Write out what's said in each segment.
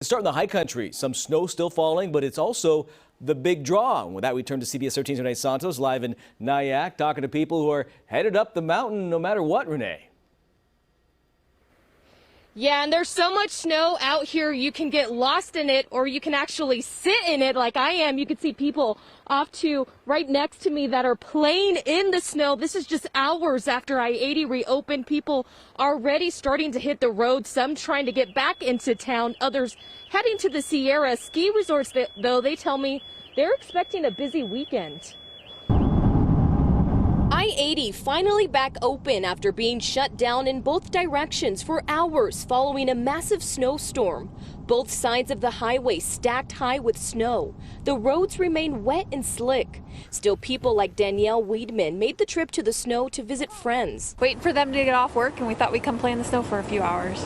Start in the high country. Some snow still falling, but it's also the big draw. With that, we turn to CBS 13's Renee Santos live in Nyack, talking to people who are headed up the mountain no matter what, Renee. Yeah, and there's so much snow out here, you can get lost in it or you can actually sit in it like I am. You can see people off to right next to me that are playing in the snow. This is just hours after I-80 reopened. People already starting to hit the road, some trying to get back into town, others heading to the Sierra ski resorts, though they tell me they're expecting a busy weekend. I-80 finally back open after being shut down in both directions for hours following a massive snowstorm. Both sides of the highway stacked high with snow. The roads remain wet and slick. Still, people like Danielle Weedman made the trip to the snow to visit friends. Waiting for them to get off work, and we thought we'd come play in the snow for a few hours.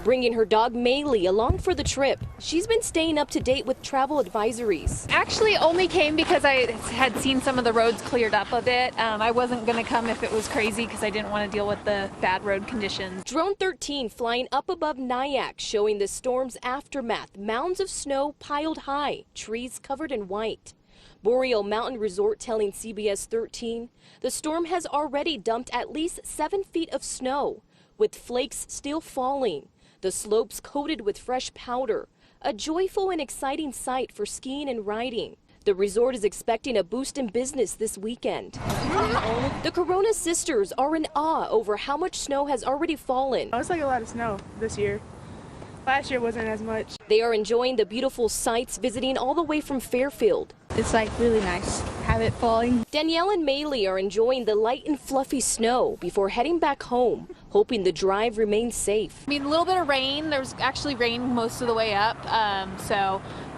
Bringing her dog Maylee along for the trip. She's been staying up to date with travel advisories. Actually only came because I had seen some of the roads cleared up a bit. I wasn't going to come if it was crazy because I didn't want to deal with the bad road conditions. Drone 13 flying up above Nyack, showing the storm's aftermath. Mounds of snow piled high, trees covered in white. Boreal Mountain Resort telling CBS 13 the storm has already dumped at least 7 feet of snow, with flakes still falling. The slopes coated with fresh powder, a joyful and exciting sight for skiing and riding. The resort is expecting a boost in business this weekend. The Corona sisters are in awe over how much snow has already fallen. It's like a lot of snow this year. Last year wasn't as much. They are enjoying the beautiful sights, visiting all the way from Fairfield. It's like really nice, have it falling. Danielle and Maylee are enjoying the light and fluffy snow before heading back home, hoping the drive remains safe. I mean, a little bit of rain. There was actually rain most of the way up,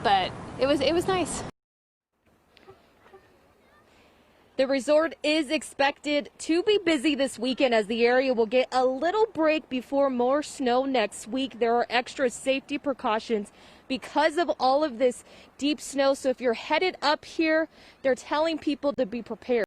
but it was nice. The resort is expected to be busy this weekend as the area will get a little break before more snow next week. There are extra safety precautions because of all of this deep snow. So if you're headed up here, they're telling people to be prepared.